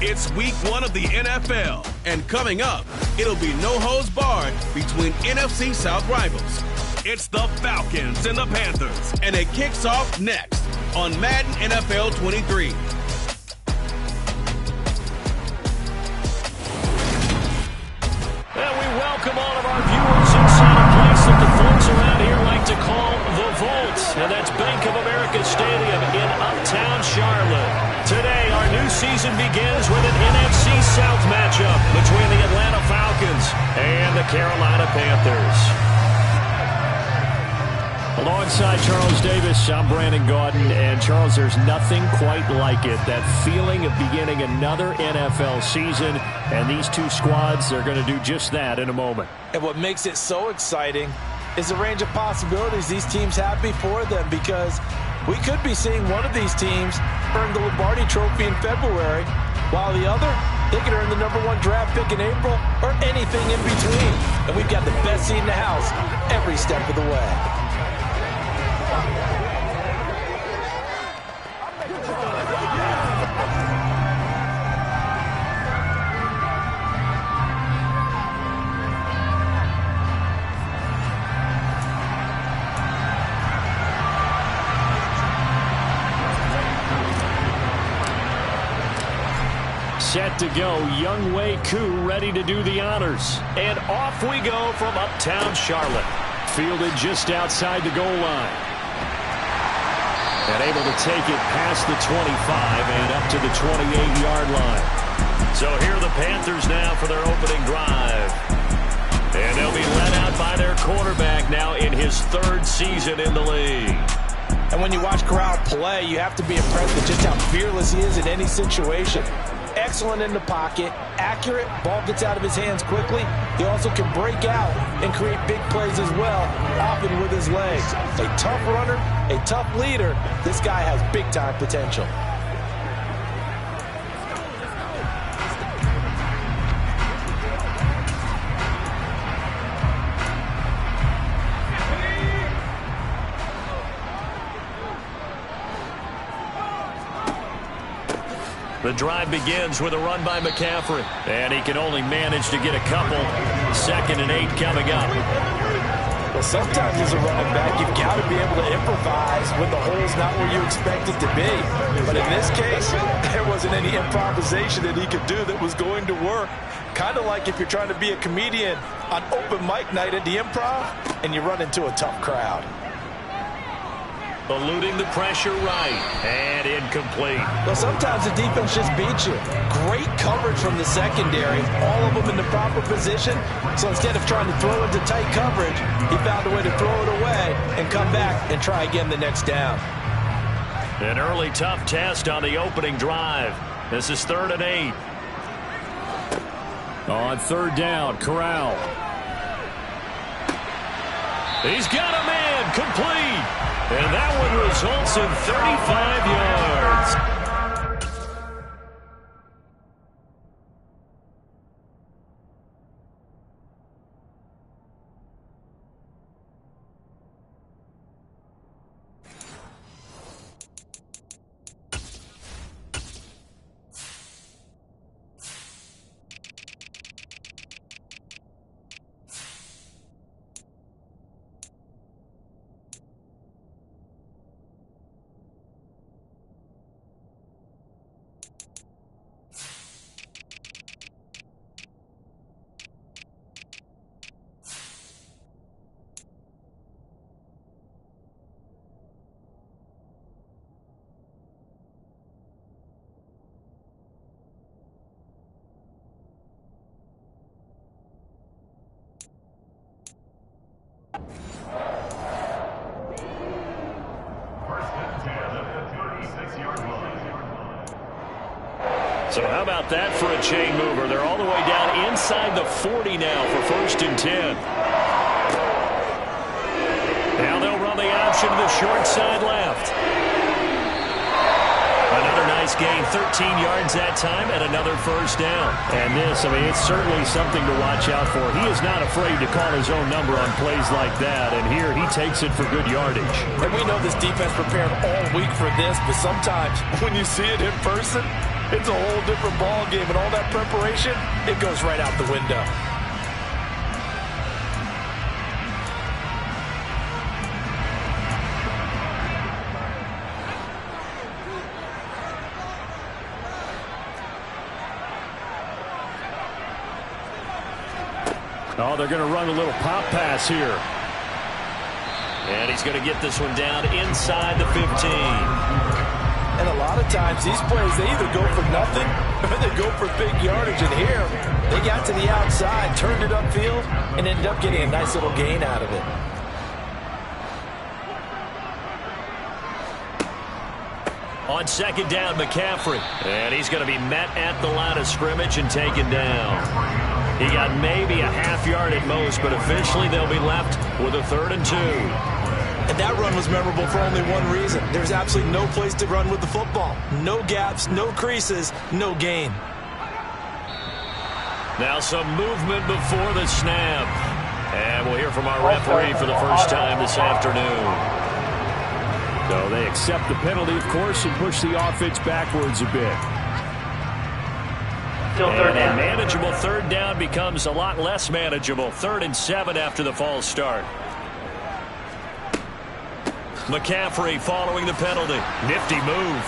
It's week 1 of the NFL, and coming up, it'll be no holds barred between NFC South rivals. It's the Falcons and the Panthers, and it kicks off next on Madden NFL 23. And we welcome all of our viewers inside a place that the folks around here like to call the Vault, and that's Bank of America Stadium in Uptown Charlotte. Today, our new season begins with an NFC South matchup between the Atlanta Falcons and the Carolina Panthers. Alongside Charles Davis, I'm Brandon Gaudin, and Charles, there's nothing quite like it. That feeling of beginning another NFL season, and these two squads are going to do just that in a moment. And what makes it so exciting is the range of possibilities these teams have before them, because we could be seeing one of these teams earn the Lombardi Trophy in February, while the other, they could earn the #1 draft pick in April, or anything in between. And we've got the best seat in the house every step of the way. Set to go, Younghoe Koo ready to do the honors. And off we go from Uptown Charlotte. Fielded just outside the goal line. And able to take it past the 25 and up to the 28-yard line. So here are the Panthers now for their opening drive. And they'll be led out by their quarterback now in his 3rd season in the league. And when you watch Corral play, you have to be impressed with just how fearless he is in any situation. Excellent in the pocket, accurate, ball gets out of his hands quickly. He also can break out and create big plays as well, often with his legs. A tough runner, a tough leader. This guy has big-time potential. The drive begins with a run by McCaffrey. And he can only manage to get a couple. 2nd and 8 coming up. Well, sometimes as a running back, you've got to be able to improvise when the hole's not where you expect it to be. But in this case, there wasn't any improvisation that he could do that was going to work. Kind of like if you're trying to be a comedian on open mic night at the Improv and you run into a tough crowd. Eluding the pressure right, and incomplete. Well, sometimes the defense just beats you. Great coverage from the secondary, all of them in the proper position. So instead of trying to throw into tight coverage, he found a way to throw it away and come back and try again the next down. An early tough test on the opening drive. This is 3rd and 8. On 3rd down, Corral. He's got a man, complete. And that one results in 35 yards. So how about that for a chain mover? They're all the way down inside the 40 now for 1st and 10. Now they'll run the option to the short side left. Another nice gain, 13 yards that time, and another 1st down. And this, I mean, it's certainly something to watch out for. He is not afraid to call his own number on plays like that, and here he takes it for good yardage. And we know this defense prepared all week for this, but sometimes when you see it in person, it's a whole different ball game, and all that preparation, it goes right out the window. Oh, they're going to run a little pop pass here. And he's going to get this one down inside the 15. And a lot of times, these plays, they either go for nothing or they go for big yardage. And here, they got to the outside, turned it upfield, and ended up getting a nice little gain out of it. On second down, McCaffrey. And he's going to be met at the line of scrimmage and taken down. He got maybe a half yard at most, but officially they'll be left with a 3rd and 2. And that run was memorable for only one reason. There's absolutely no place to run with the football. No gaps, no creases, no gain. Now some movement before the snap. And we'll hear from our referee for the first time this afternoon. So they accept the penalty, of course, and push the offense backwards a bit. And a manageable 3rd down becomes a lot less manageable. 3rd and 7 after the false start. McCaffrey following the penalty. Nifty move.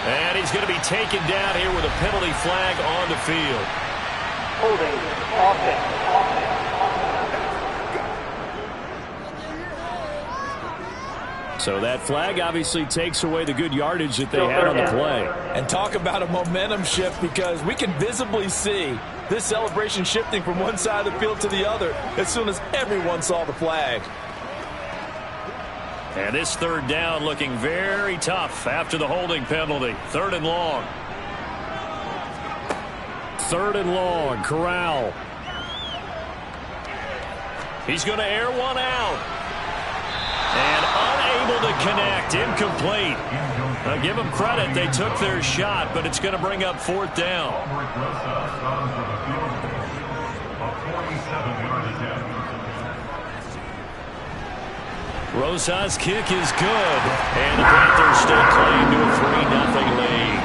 And he's going to be taken down here with a penalty flag on the field. Holding offense. So that flag obviously takes away the good yardage that they had on the play. And talk about a momentum shift, because we can visibly see this celebration shifting from one side of the field to the other as soon as everyone saw the flag. And this 3rd down looking very tough after the holding penalty. 3rd and long. 3rd and long. Corral. He's going to air one out. And unable to connect. Incomplete. Now give them credit. They took their shot, but it's going to bring up 4th down. Rosas' kick is good. And the Panthers stay claim to a 3-0 lead.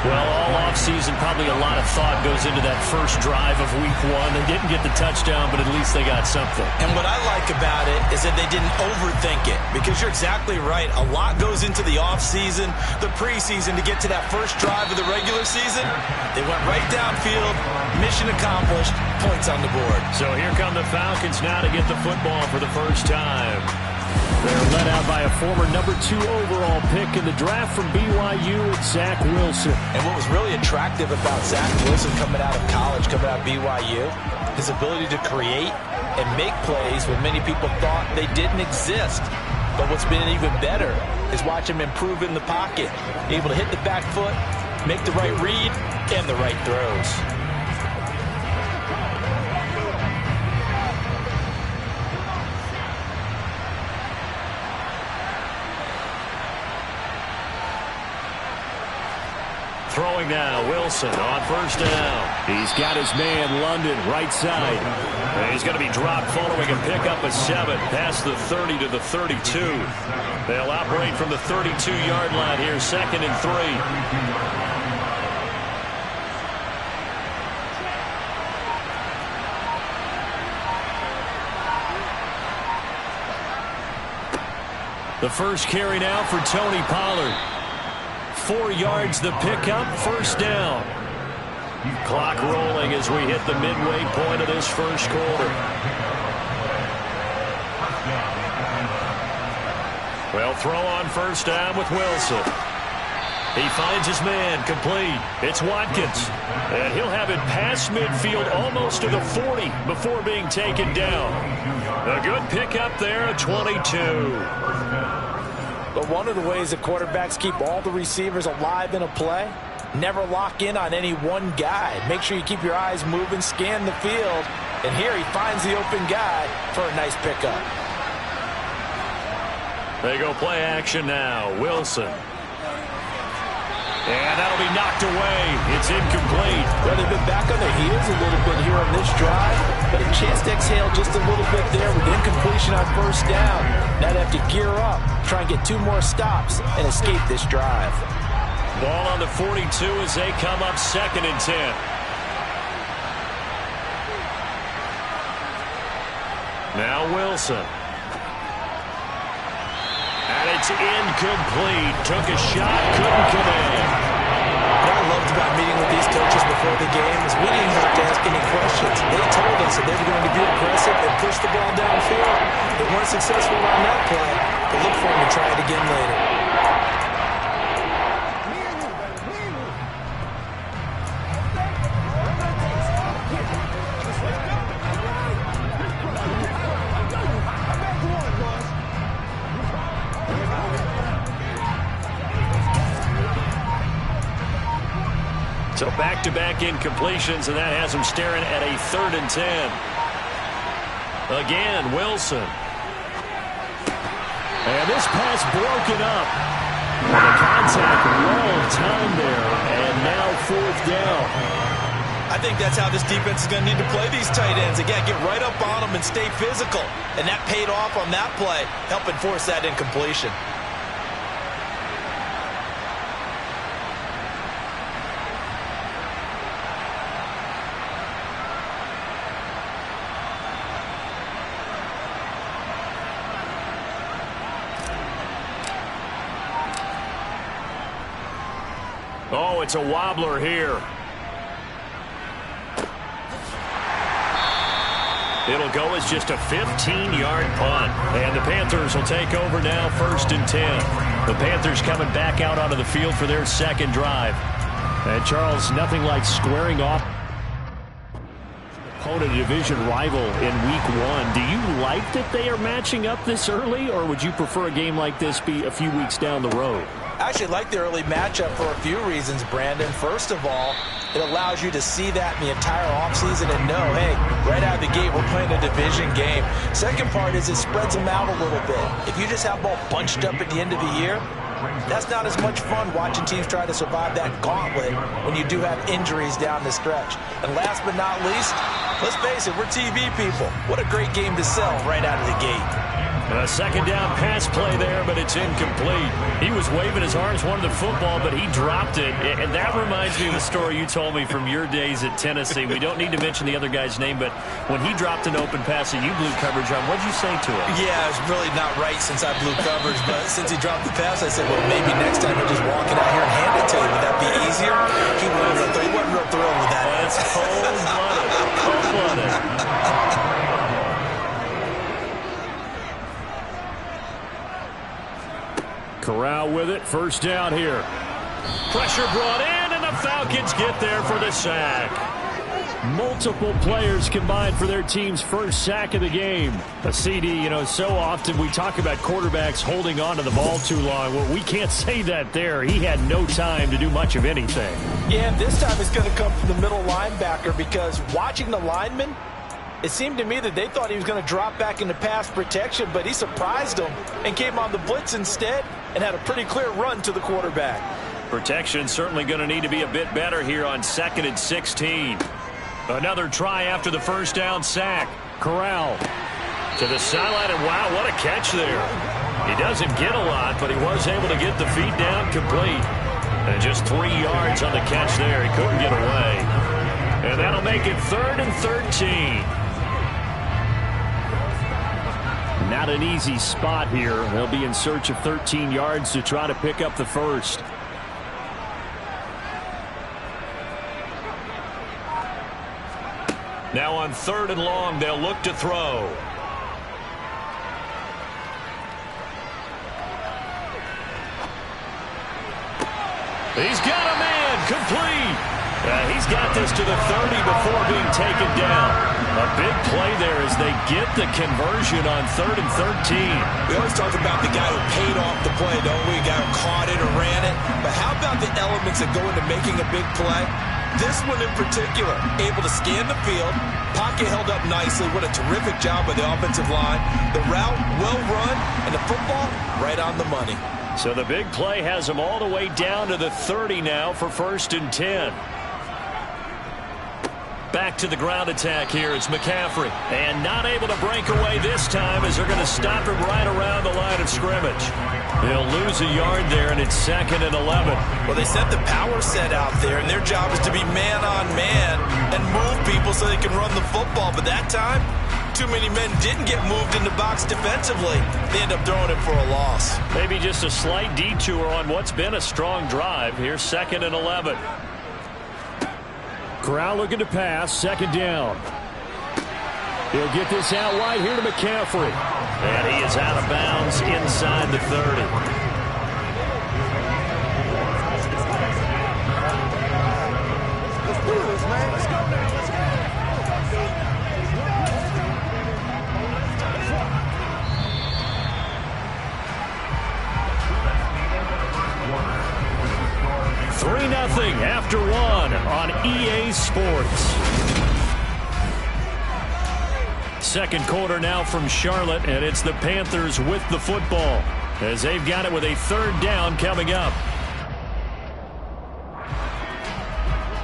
Well, all offseason, probably a lot of thought goes into that first drive of week 1. They didn't get the touchdown, but at least they got something. And what I like about it is that they didn't overthink it, because you're exactly right. A lot goes into the offseason, the preseason, to get to that first drive of the regular season. They went right downfield, mission accomplished, points on the board. So here come the Falcons now to get the football for the first time. They're led out by a former number 2 overall pick in the draft from BYU, Zach Wilson. And what was really attractive about Zach Wilson coming out of college, coming out of BYU, his ability to create and make plays when many people thought they didn't exist. But what's been even better is watch him improve in the pocket, able to hit the back foot, make the right read, and the right throws. Throwing now, Wilson on first down. He's got his man, London, right side. And he's going to be dropped following a pickup of 7, past the 30 to the 32. They'll operate from the 32-yard line here, 2nd and 3. The first carry now for Tony Pollard. 4 yards the pickup, first down. Clock rolling as we hit the midway point of this first quarter. Well, throw on first down with Wilson. He finds his man, complete. It's Watkins. And he'll have it past midfield almost to the 40 before being taken down. A good pickup there, a 22. But one of the ways that quarterbacks keep all the receivers alive in a play, never lock in on any one guy. Make sure you keep your eyes moving, scan the field. And here he finds the open guy for a nice pickup. They go play action now. Wilson. And that'll be knocked away. It's incomplete. Well, they've been back on their heels a little bit here on this drive, but a chance to exhale just a little bit there with incompletion on first down. Now they have to gear up, try and get 2 more stops, and escape this drive. Ball on the 42 as they come up 2nd and 10. Now Wilson. And it's incomplete. Took a shot, couldn't connect. What I loved about meeting with these coaches before the game is we didn't have to ask any questions. They told us that they were going to be aggressive and push the ball downfield. They weren't successful on that play, but look for them to try it again later. So back-to-back incompletions, and that has him staring at a 3rd and 10. Again, Wilson. And this pass broken up. And the contact well timed there, and now 4th down. I think that's how this defense is going to need to play these tight ends. Again, get right up on them and stay physical. And that paid off on that play, helping force that incompletion. Oh, it's a wobbler here. It'll go as just a 15-yard punt. And the Panthers will take over now, 1st and 10. The Panthers coming back out onto the field for their 2nd drive. And Charles, nothing like squaring off opponent, a division rival in week 1. Do you like that they are matching up this early, or would you prefer a game like this be a few weeks down the road? I actually like the early matchup for a few reasons, Brandon. First of all, it allows you to see that in the entire offseason and know, hey, right out of the gate, we're playing a division game. Second part is it spreads them out a little bit. If you just have them all bunched up at the end of the year, that's not as much fun watching teams try to survive that gauntlet when you do have injuries down the stretch. And last but not least, let's face it, we're TV people. What a great game to sell right out of the gate. A 2nd down pass play there, but it's incomplete. He was waving his arms, wanted the football, but he dropped it. And that reminds me of the story you told me from your days at Tennessee. We don't need to mention the other guy's name, but when he dropped an open pass that you blew coverage on, what did you say to him? Yeah, it's really not right since I blew coverage, but since he dropped the pass, I said, well, maybe next time I'll just walk it out here and hand it to you. Would that be easier? He wasn't real thrilled with that. That's cold-blooded. Cold-blooded. Corral with it. 1st down here. Pressure brought in, and the Falcons get there for the sack. Multiple players combined for their team's 1st sack of the game. A CD, so often we talk about quarterbacks holding on to the ball too long. Well, we can't say that there. He had no time to do much of anything. Yeah, and this time it's going to come from the middle linebacker because watching the lineman, it seemed to me that they thought he was going to drop back into pass protection, but he surprised them and came on the blitz instead and had a pretty clear run to the quarterback. Protection certainly going to need to be a bit better here on 2nd and 16. Another try after the 1st down sack. Corral to the sideline, and wow, what a catch there. He doesn't get a lot, but he was able to get the feet down complete. And just 3 yards on the catch there. He couldn't get away. And that'll make it 3rd and 13. Not an easy spot here. They'll be in search of 13 yards to try to pick up the 1st. Now on 3rd and long, they'll look to throw. He's got a man, complete. He's got this to the 30 before being taken down. A big play there as they get the conversion on 3rd and 13. We always talk about the guy who paid off the play, don't we? The guy who caught it or ran it. But how about the elements that go into making a big play? This one in particular, able to scan the field, pocket held up nicely. What a terrific job by the offensive line. The route, well run, and the football, right on the money. So the big play has them all the way down to the 30 now for 1st and 10. Back to the ground attack here. It's McCaffrey. And not able to break away this time as they're going to stop him right around the line of scrimmage. They'll lose a yard there, and it's 2nd and 11. Well, they sent the power set out there, and their job is to be man-on-man and move people so they can run the football. But that time, too many men didn't get moved in the box defensively. They end up throwing it for a loss. Maybe just a slight detour on what's been a strong drive. Here's 2nd and 11. Corral looking to pass, 2nd down. He'll get this out wide here to McCaffrey. And he is out of bounds inside the 30. Nothing after 1 on EA Sports. Second quarter now from Charlotte, and it's the Panthers with the football as they've got it with a 3rd down coming up.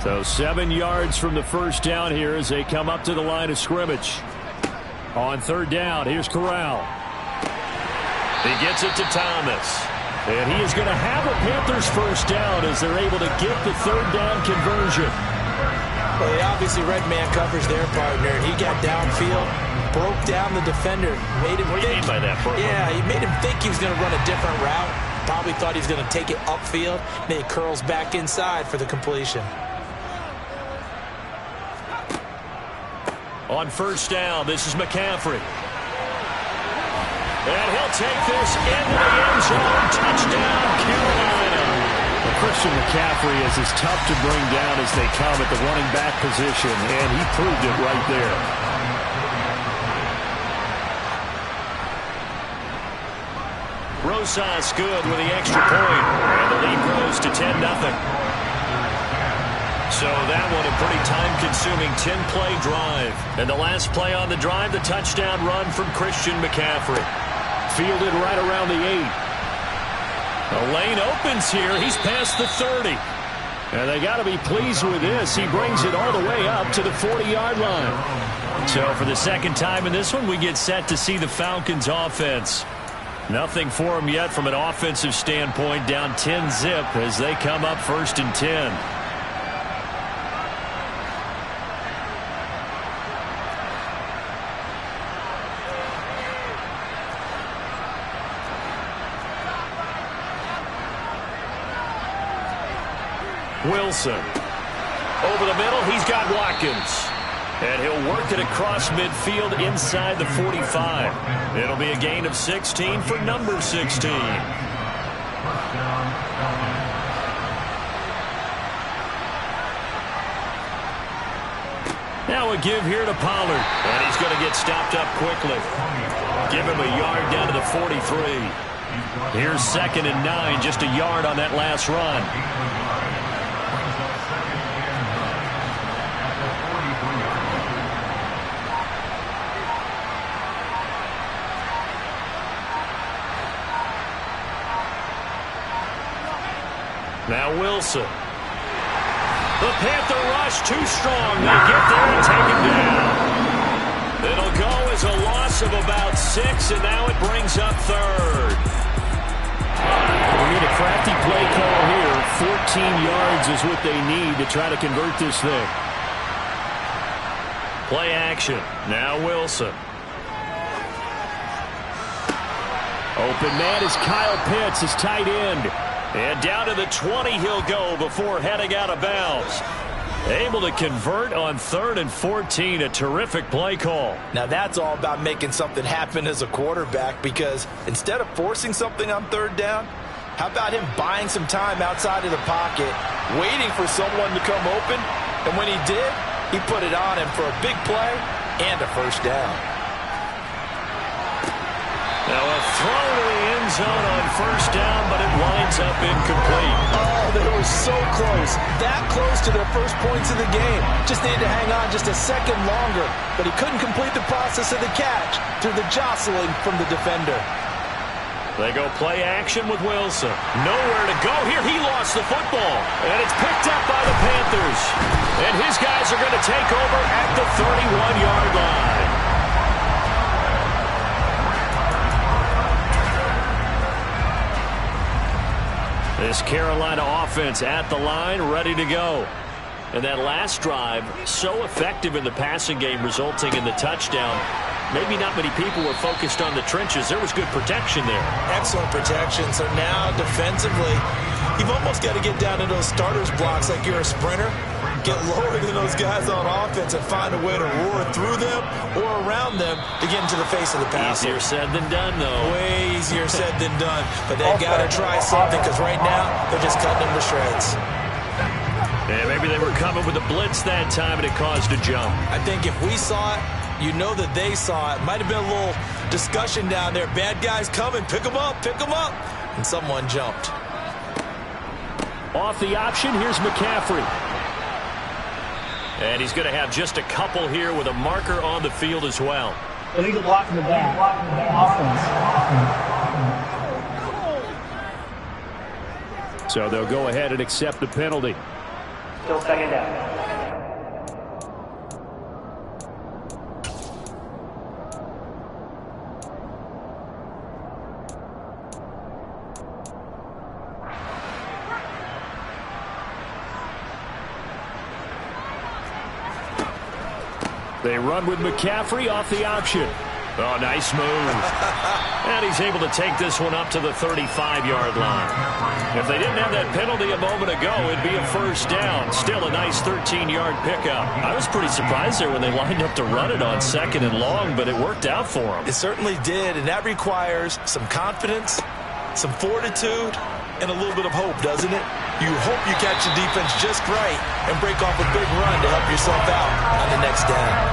So 7 yards from the 1st down here as they come up to the line of scrimmage. On 3rd down, here's Corral. He gets it to Thomas. And he is going to have a Panthers 1st down as they're able to get the 3rd down conversion. Well, they obviously read man coverage their partner, and he got downfield, broke down the defender, made him What do you mean by that? Yeah, he made him think he was going to run a different route. Probably thought he was going to take it upfield, and then he curls back inside for the completion. On 1st down, this is McCaffrey. And he'll take this into the end zone. Touchdown, Carolina. Well, Christian McCaffrey is as tough to bring down as they come at the running back position, and he proved it right there. Rosas good with the extra point, and the lead grows to 10-0. So that one a pretty time-consuming 10-play drive. And the last play on the drive, the touchdown run from Christian McCaffrey. Fielded right around the 8. The lane opens here. He's past the 30. And they got to be pleased with this. He brings it all the way up to the 40-yard line. So for the 2nd time in this one, we get set to see the Falcons offense. Nothing for them yet from an offensive standpoint. Down 10-zip as they come up 1st and 10. Wilson. Over the middle, he's got Watkins. And he'll work it across midfield inside the 45. It'll be a gain of 16 for number 16. Now a give here to Pollard. And he's going to get stopped up quickly. Give him a yard down to the 43. Here's 2nd and 9, just a yard on that last run. Now Wilson. The Panther rush too strong. They get there and take him down. It'll go as a loss of about 6, and now it brings up 3rd. We need a crafty play call here. 14 yards is what they need to try to convert this thing. Play action. Now Wilson. Open man is Kyle Pitts, his tight end. And down to the 20 he'll go before heading out of bounds. Able to convert on 3rd and 14. A terrific play call. Now that's all about making something happen as a quarterback, because instead of forcing something on 3rd down, how about him buying some time outside of the pocket, waiting for someone to come open, and when he did, he put it on him for a big play and a 1st down. Now a throw to the end zone on 1st down, but it winds up incomplete. Oh, they were so close. That close to their first points of the game. Just needed to hang on just a second longer, but he couldn't complete the process of the catch through the jostling from the defender. They go play action with Wilson. Nowhere to go here. He lost the football, and it's picked up by the Panthers. And his guys are going to take over at the 31-yard line. This Carolina offense at the line, ready to go. And that last drive, so effective in the passing game, resulting in the touchdown. Maybe not many people were focused on the trenches. There was good protection there. Excellent protection. So now, defensively, you've almost got to get down to those starters blocks like you're a sprinter. Get lower than those guys on offense and find a way to roar through them or around them to get into the face of the passer. Easier said than done, though. Way easier said than done. But they've got to try something because right now they're just cutting them to shreds. Yeah, maybe they were coming with a blitz that time and it caused a jump. I think if we saw it, you know that they saw it. Might have been a little discussion down there. Bad guys coming. Pick them up. Pick them up. And someone jumped. Off the option, here's McCaffrey. And he's going to have just a couple here with a marker on the field as well. Illegal block in the back. Offense. So they'll go ahead and accept the penalty. Still second down. They run with McCaffrey off the option. Oh, nice move. And he's able to take this one up to the 35-yard line. If they didn't have that penalty a moment ago, it'd be a first down. Still a nice 13-yard pickup. I was pretty surprised there when they lined up to run it on second and long, but it worked out for them. It certainly did, and that requires some confidence, some fortitude, and a little bit of hope, doesn't it? You hope you catch the defense just right and break off a big run to help yourself out on the next down.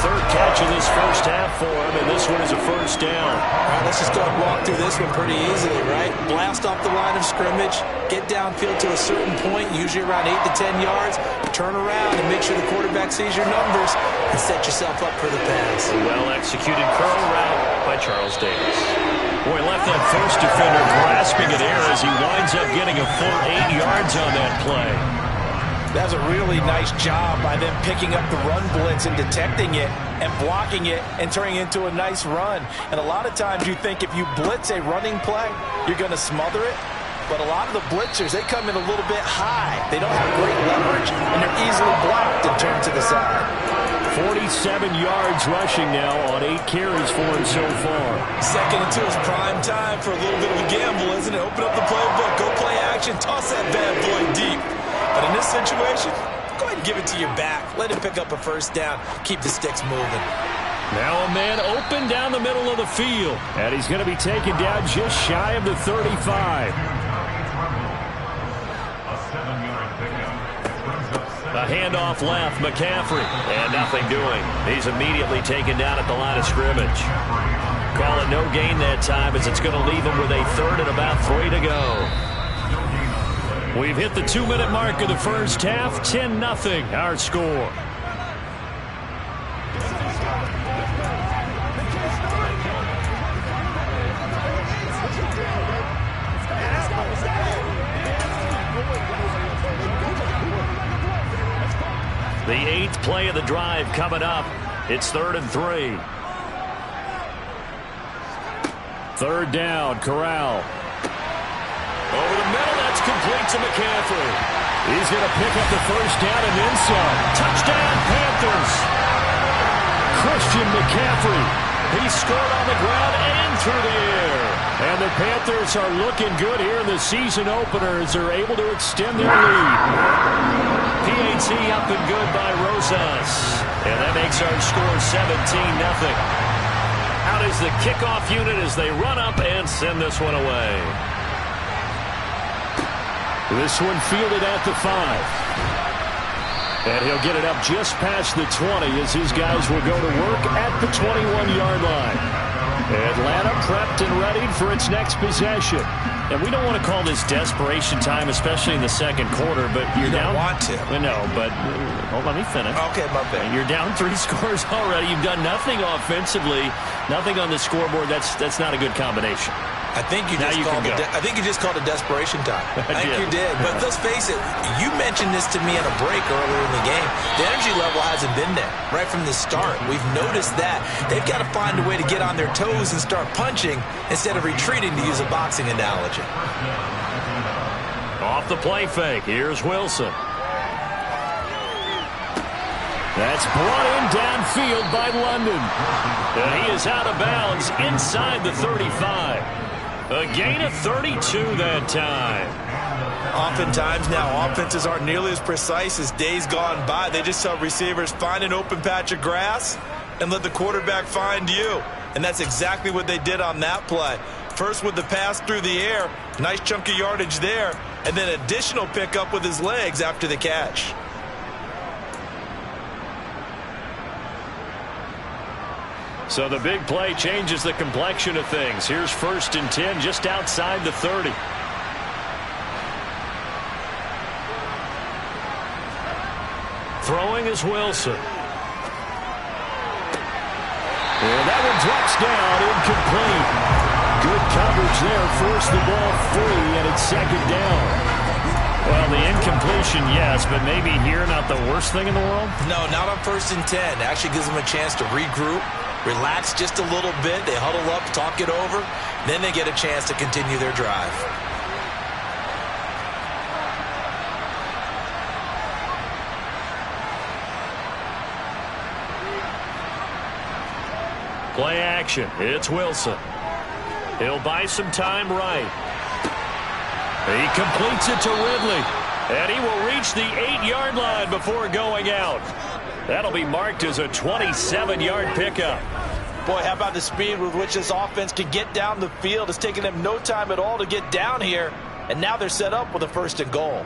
Third catch of this first half for him, and this one is a first down. All right, let's just go and walk through this one pretty easily, right? Blast off the line of scrimmage, get downfield to a certain point, usually around 8 to 10 yards, turn around and make sure the quarterback sees your numbers and set yourself up for the pass. A well-executed curl route by Charles Davis. Boy, left that first defender grasping at air as he winds up getting a full 8 yards on that play. That's a really nice job by them picking up the run blitz and detecting it and blocking it and turning it into a nice run. And a lot of times you think if you blitz a running play, you're going to smother it. But a lot of the blitzers, they come in a little bit high. They don't have great leverage, and they're easily blocked and turned to the side. 47 yards rushing now on 8 carries for him so far. Second and 2 is prime time for a little bit of a gamble, isn't it? Open up the playbook, go play action, toss that bad boy deep. But in this situation, go ahead and give it to your back. Let him pick up a first down. Keep the sticks moving. Now a man open down the middle of the field. And he's going to be taken down just shy of the 35. A handoff left, McCaffrey. And nothing doing. He's immediately taken down at the line of scrimmage. Call it no gain that time as it's going to leave him with a third and about 3 to go. We've hit the 2-minute mark of the first half. 10-0 our score. The 8th play of the drive coming up. It's 3rd and 3. Third down, Corral. Over the middle, that's complete to McCaffrey. He's going to pick up the first down and then some. Touchdown, Panthers. Christian McCaffrey. He scored on the ground and through the air. And the Panthers are looking good here in the season opener as they're able to extend their lead. PAT up and good by Rosas. And that makes our score 17-0. Out is the kickoff unit as they run up and send this one away. This one fielded at the 5. And he'll get it up just past the 20 as his guys will go to work at the 21-yard line. Atlanta prepped and ready for its next possession. And we don't want to call this desperation time, especially in the second quarter, but you're down. You don't want to. No, but let me finish. Okay, my bad. You're down 3 scores already. You've done nothing offensively, nothing on the scoreboard. That's not a good combination. I think you just called it desperation time. I think you did. But let's face it, you mentioned this to me on a break earlier in the game. The energy level hasn't been there right from the start. We've noticed that. They've got to find a way to get on their toes and start punching instead of retreating, to use a boxing analogy. Off the play fake, here's Wilson. That's brought in downfield by London. And he is out of bounds inside the 35. A gain of 32 that time. Oftentimes now, offenses aren't nearly as precise as days gone by. They just tell receivers, find an open patch of grass and let the quarterback find you. And that's exactly what they did on that play. First with the pass through the air, nice chunk of yardage there, and then additional pickup with his legs after the catch. So the big play changes the complexion of things. Here's 1st and 10 just outside the 30. Throwing is Wilson. And that one drops down, incomplete. Good coverage there, forced the ball free, and it's 2nd down. Well, the incompletion, yes, but maybe here not the worst thing in the world? No, not on 1st and 10. It actually gives them a chance to regroup, relax just a little bit. They huddle up, talk it over. Then they get a chance to continue their drive. Play action. It's Wilson. He'll buy some time right. He completes it to Ridley. And he will reach the 8-yard line before going out. That'll be marked as a 27-yard pickup. Boy, how about the speed with which this offense can get down the field? It's taken them no time at all to get down here. And now they're set up with a 1st and goal.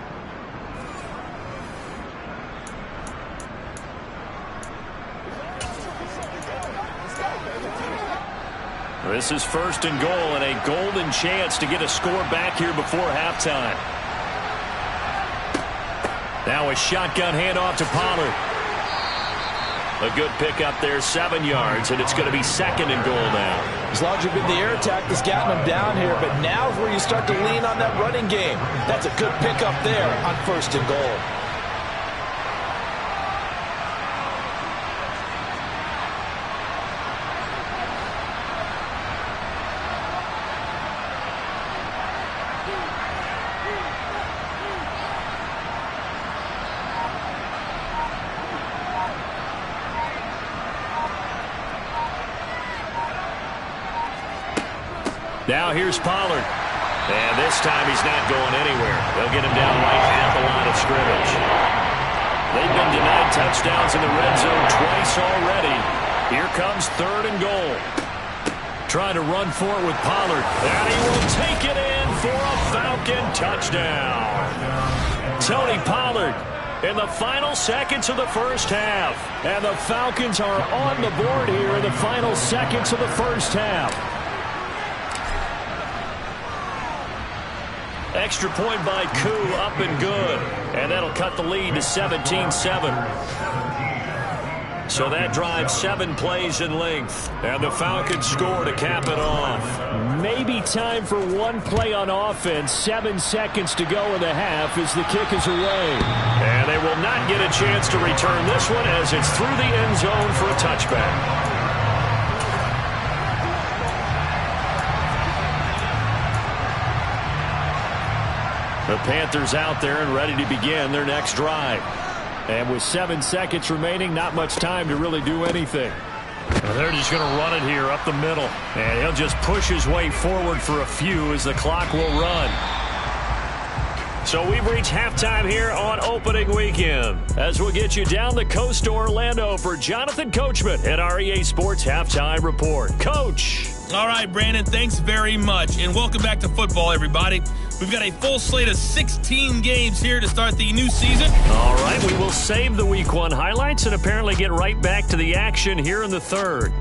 This is 1st and goal and a golden chance to get a score back here before halftime. Now a shotgun handoff to Pollard. A good pickup there, 7 yards, and it's going to be 2nd and goal now. As long as you've been the air attack that's gotten them down here, but now is where you start to lean on that running game. That's a good pickup there on 1st and goal. Now here's Pollard. And this time he's not going anywhere. They'll get him down right at the line of scrimmage. They've been denied touchdowns in the red zone twice already. Here comes 3rd and goal. Trying to run for it with Pollard. And he will take it in for a Falcon touchdown. Tony Pollard in the final seconds of the first half. And the Falcons are on the board here in the final seconds of the first half. Extra point by Koo, up and good. And that'll cut the lead to 17-7. So that drives 7 plays in length. And the Falcons score to cap it off. Maybe time for one play on offense. 7 seconds to go in the half as the kick is away. And they will not get a chance to return this one as it's through the end zone for a touchback. The Panthers out there and ready to begin their next drive. And with 7 seconds remaining, not much time to really do anything. Well, they're just going to run it here up the middle. And he'll just push his way forward for a few as the clock will run. So we've reached halftime here on opening weekend. As we'll get you down the coast to Orlando for Jonathan Coachman at our EA Sports Halftime Report. Coach. All right, Brandon, thanks very much. And welcome back to football, everybody. We've got a full slate of 16 games here to start the new season. All right, we will save the Week 1 highlights and apparently get right back to the action here in the third.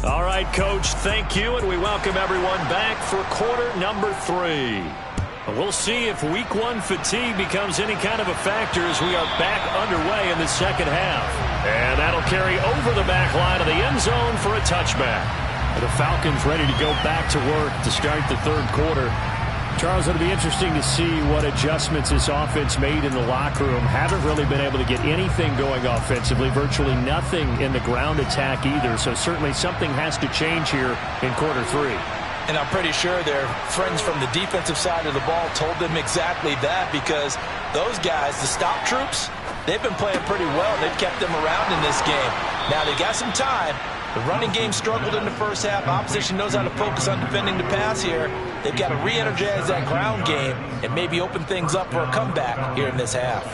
All right, Coach, thank you, and we welcome everyone back for quarter number 3. We'll see if Week 1 fatigue becomes any kind of a factor as we are back underway in the second half. And that'll carry over the back line of the end zone for a touchback. The Falcons ready to go back to work to start the third quarter. Charles, it'll be interesting to see what adjustments this offense made in the locker room. Haven't really been able to get anything going offensively, virtually nothing in the ground attack either. So certainly something has to change here in quarter 3. And I'm pretty sure their friends from the defensive side of the ball told them exactly that, because those guys, the stop troops, they've been playing pretty well. They've kept them around in this game. Now they got some time. The running game struggled in the first half. Opposition knows how to focus on defending the pass here. They've got to re-energize that ground game and maybe open things up for a comeback here in this half.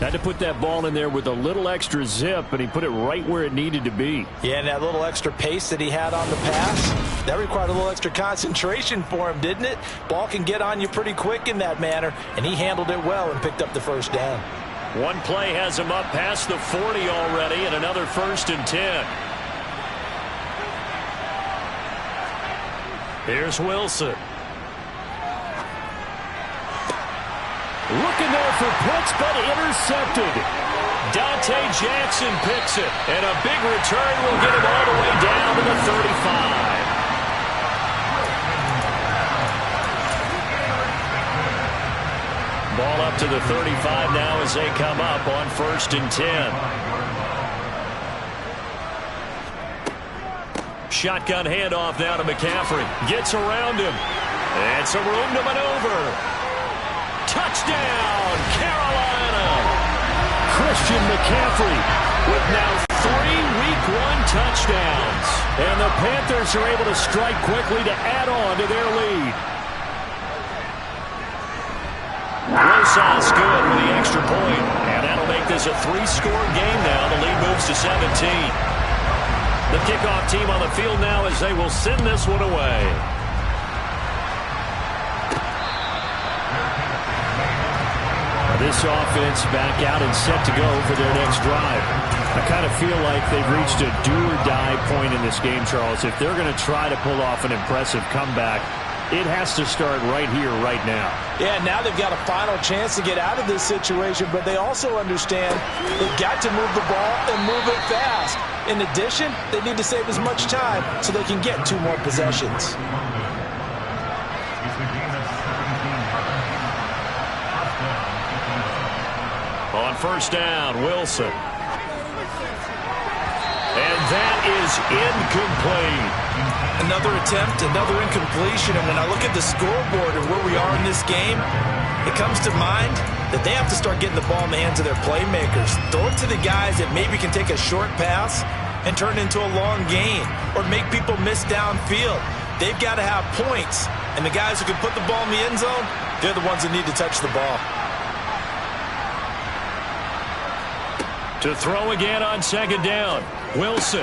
Had to put that ball in there with a little extra zip, and he put it right where it needed to be. Yeah, and that little extra pace that he had on the pass, that required a little extra concentration for him, didn't it? Ball can get on you pretty quick in that manner, and he handled it well and picked up the first down. One play has him up past the 40 already, and another 1st and 10. Here's Wilson. Looking there for Pitts, but intercepted. Dante Jackson picks it, and a big return will get him all the way down to the 35. Ball up to the 35 now as they come up on 1st and 10. Shotgun handoff now to McCaffrey. Gets around him. And some room to maneuver. Touchdown, Carolina! Christian McCaffrey with now 3 Week 1 touchdowns. And the Panthers are able to strike quickly to add on to their lead. Rosas good with the extra point. And that'll make this a 3-score game now. The lead moves to 17. The kickoff team on the field now as they will send this one away. This offense back out and set to go for their next drive. I kind of feel like they've reached a do-or-die point in this game, Charles. If they're going to try to pull off an impressive comeback, it has to start right here, right now. Yeah, now they've got a final chance to get out of this situation, but they also understand they've got to move the ball and move it fast. In addition, they need to save as much time so they can get 2 more possessions. On 1st down, Wilson. And that is incomplete. Another attempt, another incompletion, and when I look at the scoreboard and where we are in this game, it comes to mind that they have to start getting the ball in the hands of their playmakers. Throw it to the guys that maybe can take a short pass and turn it into a long gain or make people miss downfield. They've got to have points, and the guys who can put the ball in the end zone, they're the ones that need to touch the ball. To throw again on 2nd down, Wilson.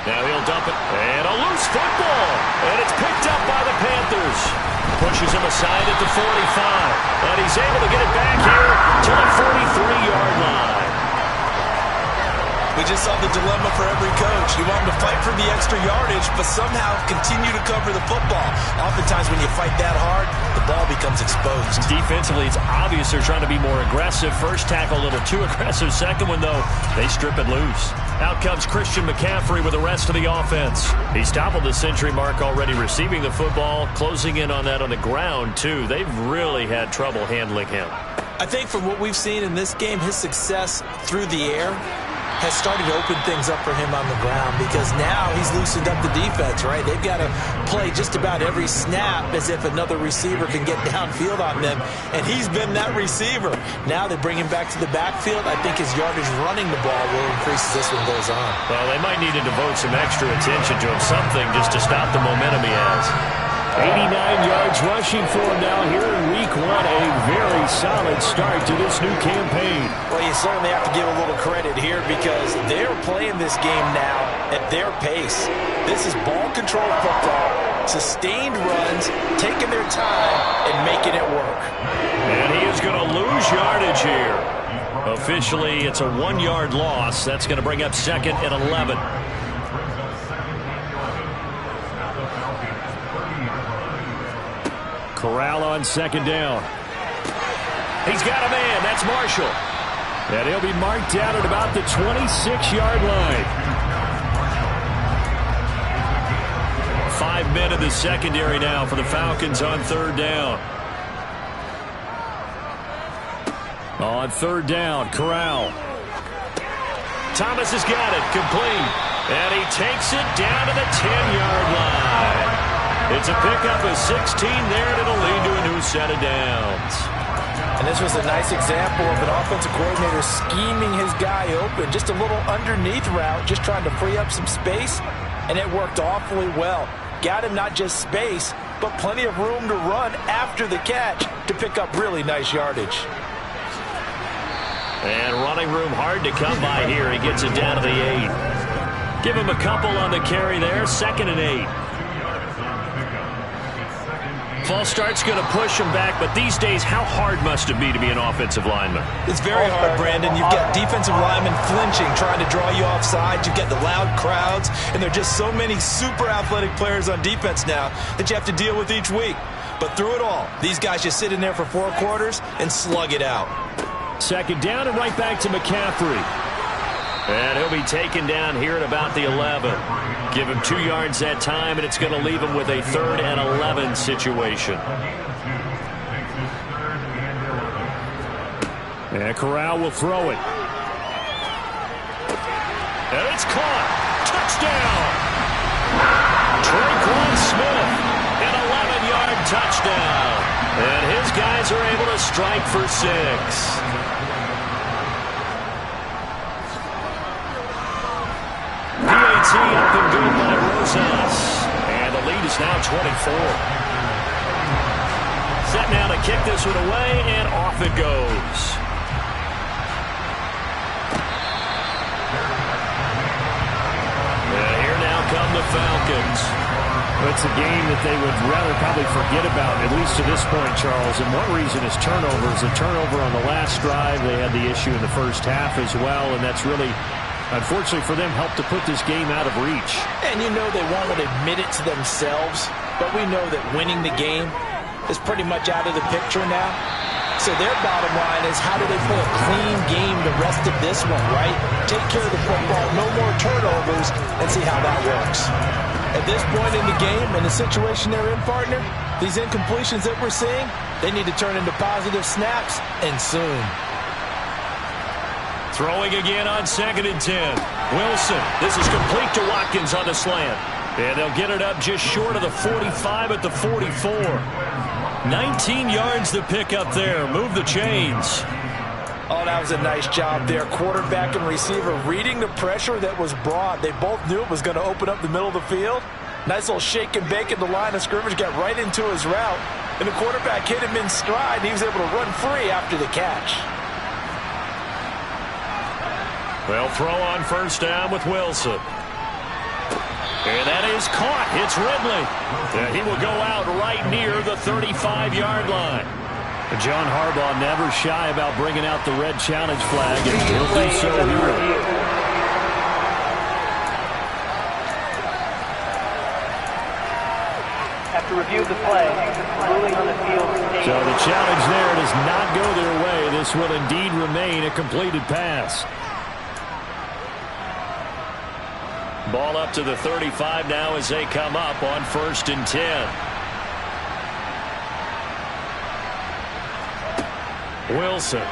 Now he'll dump it, and a loose football, and it's picked up by the Panthers. Pushes him aside at the 45, and he's able to get it back here to the 43-yard line. We just saw the dilemma for every coach. You want them to fight for the extra yardage, but somehow continue to cover the football. Oftentimes when you fight that hard, the ball becomes exposed. Defensively, it's obvious they're trying to be more aggressive. First tackle a little too aggressive. Second one, though, they strip it loose. Out comes Christian McCaffrey with the rest of the offense. He's toppled the century mark already receiving the football, closing in on that on the ground, too. They've really had trouble handling him. I think from what we've seen in this game, his success through the air has started to open things up for him on the ground, because now he's loosened up the defense, right? They've got to play just about every snap as if another receiver can get downfield on them, and he's been that receiver. Now they bring him back to the backfield. I think his yardage running the ball will increase as this one goes on. Well, they might need to devote some extra attention to him, something just to stop the momentum he has. 89 yards rushing for him now here in Week 1. A very solid start to this new campaign. Well, you certainly have to give a little credit here, because they're playing this game now at their pace. This is ball control football, sustained runs, taking their time and making it work. And he is going to lose yardage here. Officially, it's a 1-yard loss. That's going to bring up 2nd and 11. Corral on 2nd down. He's got a man. That's Marshall. And he'll be marked down at about the 26-yard line. 5 men in the secondary now for the Falcons on third down. On third down, Corral. Thomas has got it, complete. And he takes it down to the 10-yard line. It's a pickup of 16 there, and it'll lead to a new set of downs. And this was a nice example of an offensive coordinator scheming his guy open. Just a little underneath route, just trying to free up some space, and it worked awfully well. Got him not just space, but plenty of room to run after the catch to pick up really nice yardage. And running room hard to come by here. He gets it down to the 8. Give him a couple on the carry there. 2nd and 8. False start's going to push him back, but these days, how hard must it be to be an offensive lineman? It's very hard, Brandon. You've got defensive linemen flinching, trying to draw you off sides. You've got the loud crowds, and there are just so many super athletic players on defense now that you have to deal with each week. But through it all, these guys just sit in there for 4 quarters and slug it out. 2nd down and right back to McCaffrey. And he'll be taken down here at about the 11. Give him 2 yards that time, and it's going to leave him with a 3rd and 11 situation. And Corral will throw it. And it's caught. Touchdown! Tre'Quan Smith, an 11-yard touchdown. And his guys are able to strike for 6. PAT up and good by Rosas. And the lead is now 24. Set now to kick this one away, and off it goes. And here now come the Falcons. It's a game that they would rather probably forget about, at least to this point, Charles. And one reason is turnovers. A turnover on the last drive. They had the issue in the first half as well, and that's really, unfortunately for them, helped to put this game out of reach. And you know they won't admit it to themselves, but we know that winning the game is pretty much out of the picture now. So their bottom line is, how do they play a clean game the rest of this one, right? Take care of the football, no more turnovers, and see how that works. At this point in the game, and the situation they're in, partner, these incompletions that we're seeing, they need to turn into positive snaps, and soon. Throwing again on 2nd and 10. Wilson, this is complete to Watkins on the slant. And they'll get it up just short of the 45 at the 44. 19 yards to pick up there. Move the chains. Oh, that was a nice job there. Quarterback and receiver reading the pressure that was brought. They both knew it was going to open up the middle of the field. Nice little shake and bake at the line of scrimmage. Got right into his route. And the quarterback hit him in stride. And he was able to run free after the catch. They'll throw on 1st down with Wilson. And that is caught. It's Ridley. And he will go out right near the 35-yard line. John Harbaugh never shy about bringing out the red challenge flag, and he'll do so here. After review of the play, ruling on the field. So the challenge there does not go their way. This will indeed remain a completed pass. Ball up to the 35 now as they come up on 1st and 10. Wilson.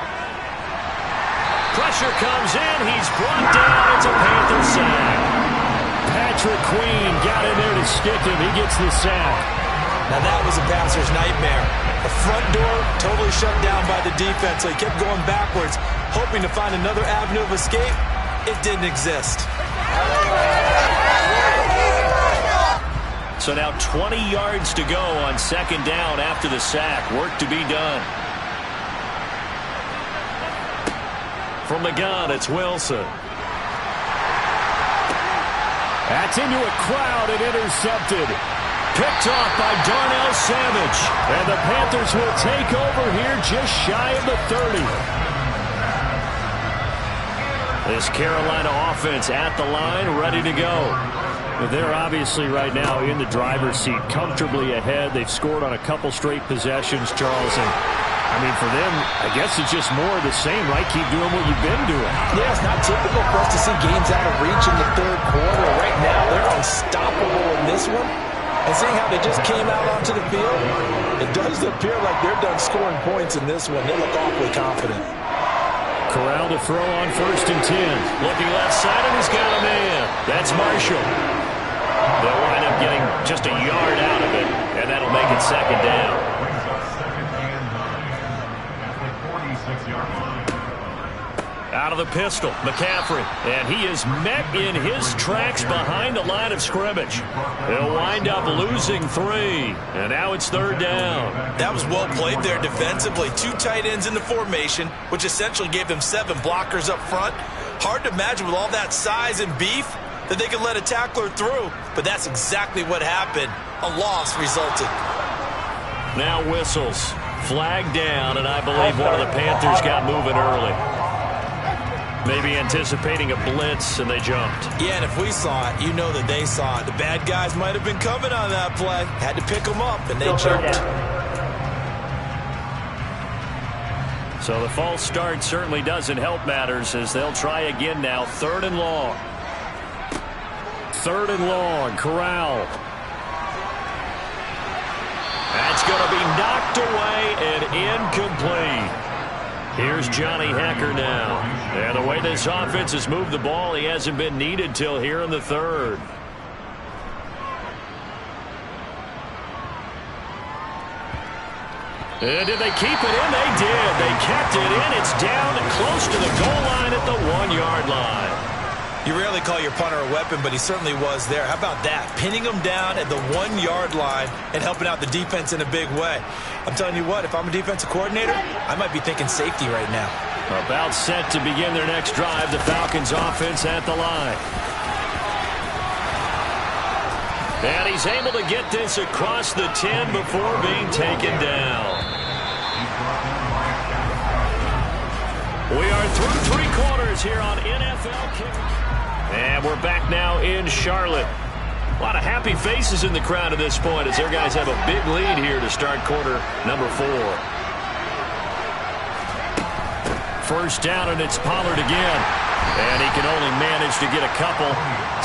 Pressure comes in. He's brought down. It's a Panther sack. Patrick Queen got in there to stick him. He gets the sack. Now that was a passer's nightmare. The front door totally shut down by the defense, so he kept going backwards, hoping to find another avenue of escape. It didn't exist. So now 20 yards to go on 2nd down after the sack. Work to be done. From the gun, it's Wilson. That's into a crowd and intercepted. Picked off by Darnell Savage. And the Panthers will take over here just shy of the 30. This Carolina offense at the line, ready to go. They're obviously right now in the driver's seat, comfortably ahead. They've scored on a couple straight possessions, Charles. And, I mean, for them, I guess it's just more of the same, right? Keep doing what you've been doing. Yeah, it's not typical for us to see games out of reach in the 3rd quarter. Right now, they're unstoppable in this one. And seeing how they just came out onto the field, it does appear like they're done scoring points in this one. They look awfully confident. Corral to throw on 1st and 10. Looking left side, and he's got a man. That's Marshall. They'll wind up getting just a yard out of it, and that'll make it 2nd down. Out of the pistol, McCaffrey, and he is met in his tracks behind the line of scrimmage. He'll wind up losing 3, and now it's 3rd down. That was well played there defensively. 2 tight ends in the formation, which essentially gave them 7 blockers up front. Hard to imagine with all that size and beef that they could let a tackler through, but that's exactly what happened. A loss resulted. Now whistles. Flag down, and I believe one of the Panthers got moving early. Maybe anticipating a blitz, and they jumped. Yeah, and if we saw it, you know that they saw it. The bad guys might have been coming on that play. Had to pick them up, and they jumped. So the false start certainly doesn't help matters as they'll try again now. 3rd and long. 3rd and long. Corral. That's going to be knocked away and incomplete. Here's Johnny Hecker now. And the way this offense has moved the ball, he hasn't been needed till here in the 3rd. And did they keep it in? They did. They kept it in. It's down and close to the goal line at the 1-yard line. You rarely call your punter a weapon, but he certainly was there. How about that? Pinning him down at the 1-yard line and helping out the defense in a big way. I'm telling you what, if I'm a defensive coordinator, I might be thinking safety right now. About set to begin their next drive, the Falcons offense at the line. And he's able to get this across the 10 before being taken down. We are through 3 quarters here on NFL Kick. And we're back now in Charlotte. A lot of happy faces in the crowd at this point as their guys have a big lead here to start quarter number 4. 1st down, and it's Pollard again. And he can only manage to get a couple.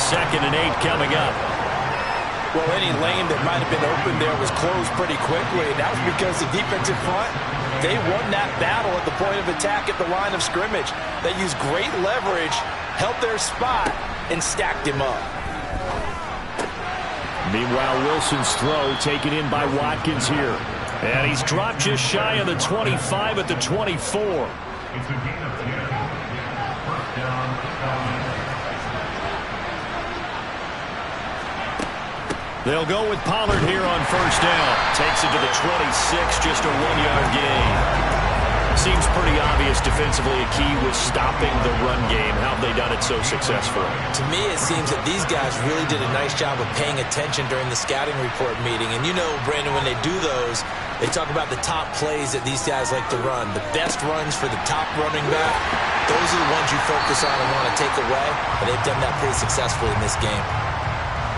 2nd and 8 coming up. Well, any lane that might have been open there was closed pretty quickly. And that was because the defensive front, they won that battle at the point of attack at the line of scrimmage. They used great leverage, held their spot, and stacked him up. Meanwhile, Wilson's throw taken in by Watkins here. And he's dropped just shy of the 25 at the 24. They'll go with Pollard here on 1st down. Takes it to the 26, just a 1-yard gain. Seems pretty obvious defensively a key was stopping the run game. How have they done it so successfully? To me, it seems that these guys really did a nice job of paying attention during the scouting report meeting. And you know, Brandon, when they do those, they talk about the top plays that these guys like to run. The best runs for the top running back, those are the ones you focus on and want to take away. And they've done that pretty successfully in this game.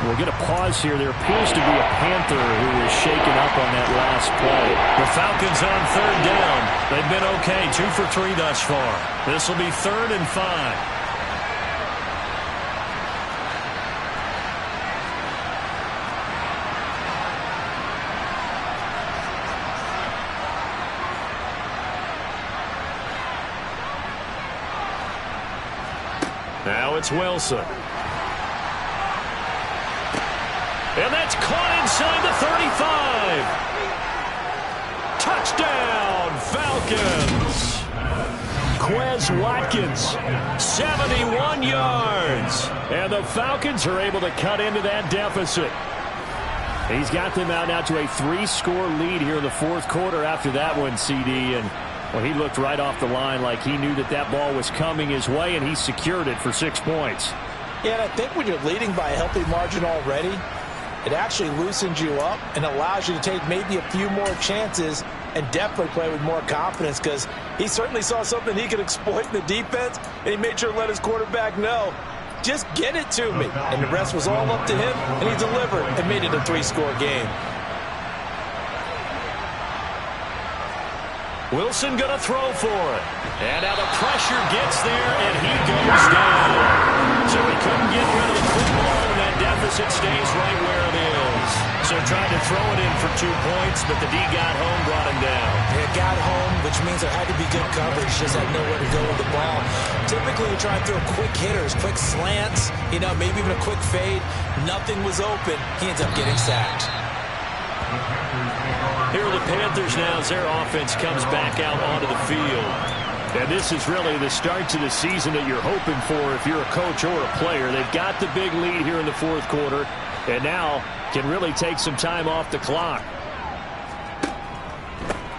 We'll get a pause here. There appears to be a Panther who is shaken up on that last play. The Falcons on 3rd down. They've been okay, 2 for 3 thus far. This will be 3rd and 5. Now it's Wilson. And that's caught inside the 35. Touchdown, Falcons. Quez Watkins, 71 yards. And the Falcons are able to cut into that deficit. He's got them out now to a 3-score lead here in the 4th quarter after that one, CD. And well, he looked right off the line like he knew that that ball was coming his way, and he secured it for 6 points. Yeah, and I think when you're leading by a healthy margin already, it actually loosens you up and allows you to take maybe a few more chances and definitely play with more confidence because he certainly saw something he could exploit in the defense, and he made sure to let his quarterback know, just get it to me. And the rest was all up to him, and he delivered and made it a 3-score game. Wilson going to throw for it. And now the pressure gets there, and he goes down. So he couldn't get rid of the football, and that deficit stays right where it is. So tried to throw it in for 2 points, but the D got home, brought him down. It got home, which means there had to be good coverage. Just had nowhere to go with the ball. Typically, you try and throw quick hitters, quick slants, maybe even a quick fade. Nothing was open. He ends up getting sacked. Here are the Panthers now as their offense comes back out onto the field. And this is really the start to the season that you're hoping for if you're a coach or a player. They've got the big lead here in the fourth quarter, and now can really take some time off the clock.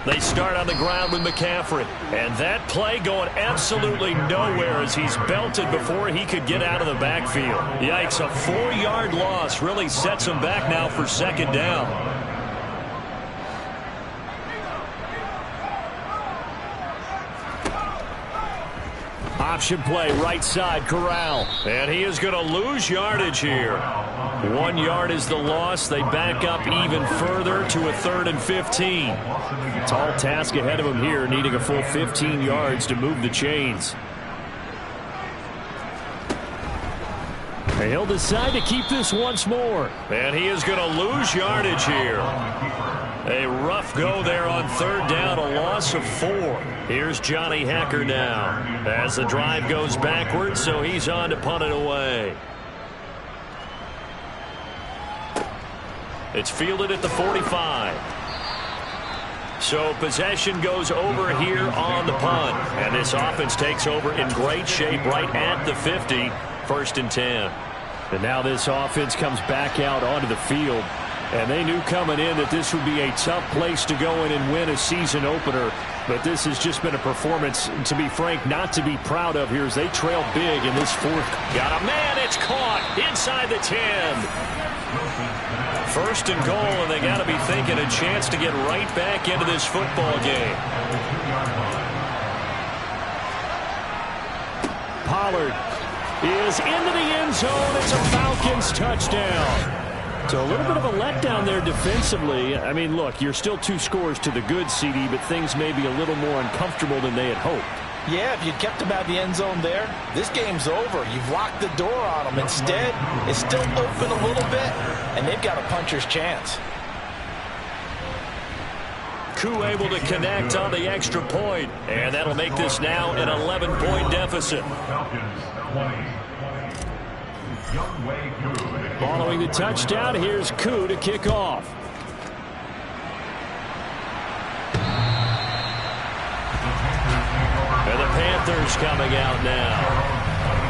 They start on the ground with McCaffrey. And that play going absolutely nowhere as he's belted before he could get out of the backfield. Yikes, a 4-yard loss really sets him back now for second down. Option play, right side, Corral. And he is going to lose yardage here. 1 yard is the loss. They back up even further to a 3rd and 15. Tall task ahead of him here, needing a full 15 yards to move the chains. And he'll decide to keep this once more. And he is going to lose yardage here. A rough go there on 3rd down, a loss of 4. Here's Johnny Hacker now as the drive goes backwards, so he's on to punt it away. It's fielded at the 45. So possession goes over here on the punt. And this offense takes over in great shape right at the 50. 1st and 10. And now this offense comes back out onto the field. And they knew coming in that this would be a tough place to go in and win a season opener. But this has just been a performance, to be frank, not to be proud of here as they trail big in this fourth. Got a man, it's caught inside the 10. 1st and goal, and they got to be thinking a chance to get right back into this football game. Pollard is into the end zone. It's a Falcons touchdown. So a little bit of a letdown there defensively. I mean, look, you're still 2 scores to the good, CD, but things may be a little more uncomfortable than they had hoped. Yeah, if you'd kept him out of the end zone there, this game's over. You've locked the door on him. Instead, it's still open a little bit, and they've got a puncher's chance. Koo able to connect on the extra point, and that'll make this now an 11-point deficit. Following the touchdown, here's Koo to kick off. And the Panthers coming out now.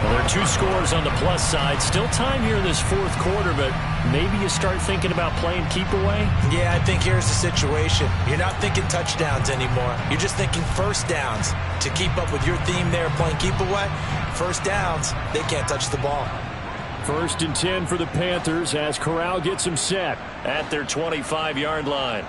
Well, there are 2 scores on the plus side. Still time here in this fourth quarter, but maybe you start thinking about playing keep away? Yeah, I think here's the situation. You're not thinking touchdowns anymore. You're just thinking first downs. To keep up with your theme there, playing keep away, first downs, they can't touch the ball. 1st and 10 for the Panthers as Corral gets him set at their 25-yard line.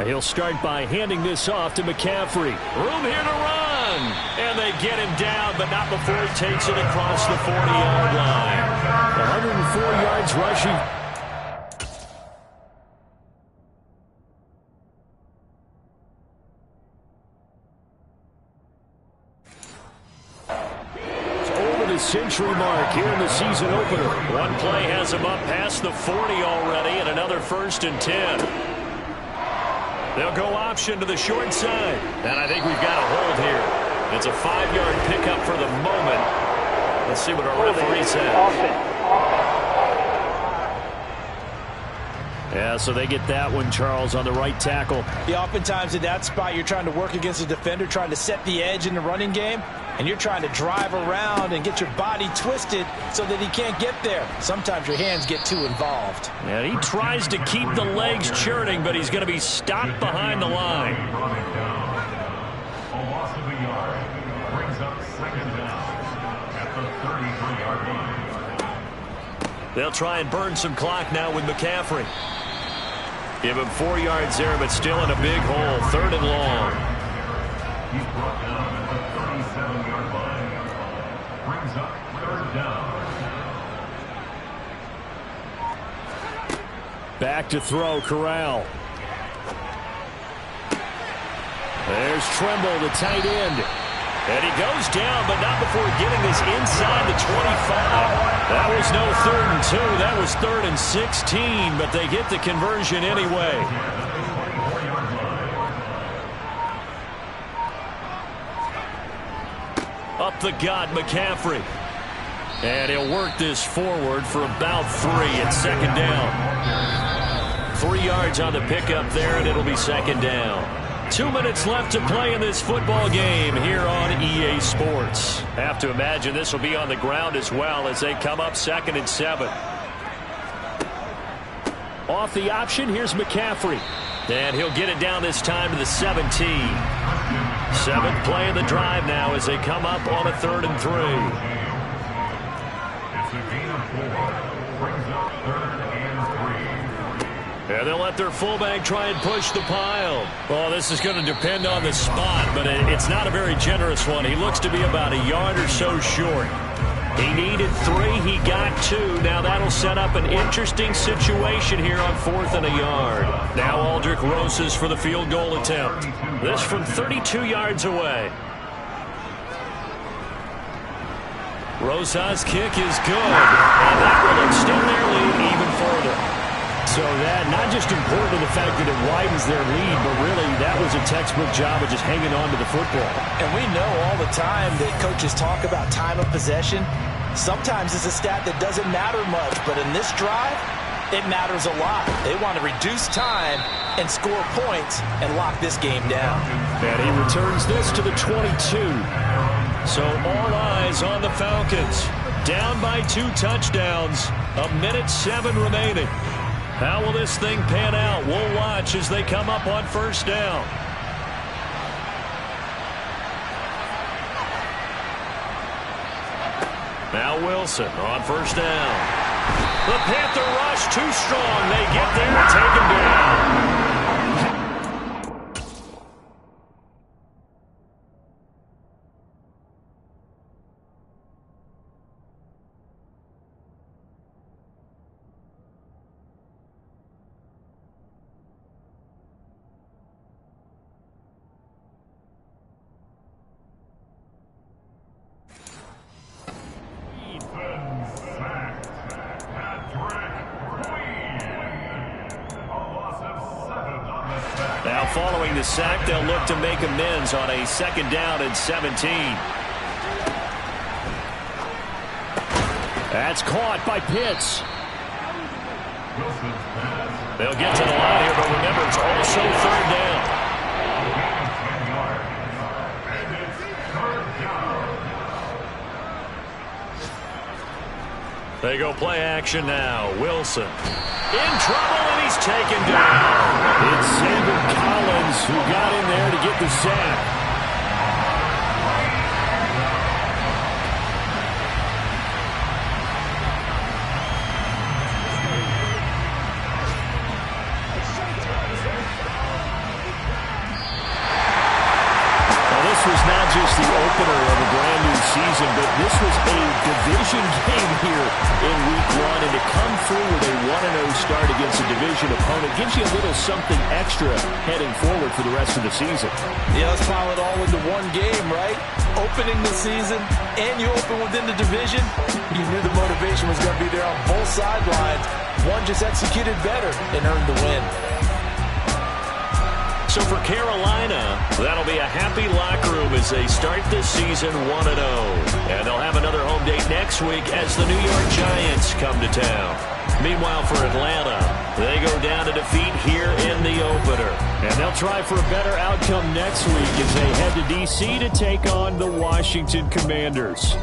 He'll start by handing this off to McCaffrey. Room here to run. And they get him down, but not before he takes it across the 40-yard line. 104 yards rushing. Century mark here in the season opener. One play has him up past the 40 already, and another 1st and 10. They'll go option to the short side, and I think we've got a hold here. It's a 5-yard pickup for the moment. Let's see what our referee says. Yeah, so they get that one, Charles, on the right tackle. Yeah, oftentimes in that spot, you're trying to work against a defender, trying to set the edge in the running game, and you're trying to drive around and get your body twisted so that he can't get there. Sometimes your hands get too involved. And he tries to keep the legs churning, but he's going to be stopped behind the line. A loss of a yard brings up 2nd down at the 33-yard line. They'll try and burn some clock now with McCaffrey. Give him 4 yards there, but still in a big hole. 3rd and long. He's brought down at the 37-yard line. Brings up 3rd down. Back to throw, Corral. There's Tremble, the tight end. And he goes down, but not before getting this inside the 25. That was no 3rd and 2. That was 3rd and 16, but they get the conversion anyway. Up the gut, McCaffrey. And he'll work this forward for about 3 at 2nd down. 3 yards on the pickup there, and it'll be 2nd down. 2 minutes left to play in this football game here on EA Sports. Have to imagine this will be on the ground as well as they come up 2nd and 7. Off the option, here's McCaffrey. And he'll get it down this time to the 17. 7th play of the drive now as they come up on a 3rd and 3. It's a gain of 4. Brings up 3rd and 3. And they'll let their fullback try and push the pile. Well, this is going to depend on the spot, but it's not a very generous one. He looks to be about a yard or so short. He needed 3. He got 2. Now that'll set up an interesting situation here on 4th and a yard. Now Aldrich Rosas for the field goal attempt. This from 32 yards away. Rosas' kick is good. And that will extend their lead even further. So that not just important to the fact that it widens their lead, but really that was a textbook job of just hanging on to the football. And we know all the time that coaches talk about time of possession. Sometimes it's a stat that doesn't matter much, but in this drive, it matters a lot. They want to reduce time and score points and lock this game down. And he returns this to the 22. So all eyes on the Falcons. Down by 2 touchdowns. 1:07 remaining. How will this thing pan out? We'll watch as they come up on 1st down. Now Wilson on 1st down. The Panther rush too strong. They get there and take him down. Now following the sack, they'll look to make amends on a 2nd down and 17. That's caught by Pitts. They'll get to the line here, but remember, it's also 3rd down. They go play action now. Wilson in trouble, and he's taken down. It's Saban Collins who got in there to get the sack. Was not just the opener of a brand new season, but this was a division game here in Week 1, and to come through with a 1-0 start against a division opponent gives you a little something extra heading forward for the rest of the season. Yeah, let's pile it all into one game, right? Opening the season, and you open within the division. You knew the motivation was going to be there on both sidelines. One just executed better and earned the win. So for Carolina, that'll be a happy locker room as they start this season 1-0. And they'll have another home date next week as the New York Giants come to town. Meanwhile, for Atlanta, they go down to defeat here in the opener. And they'll try for a better outcome next week as they head to D.C. to take on the Washington Commanders.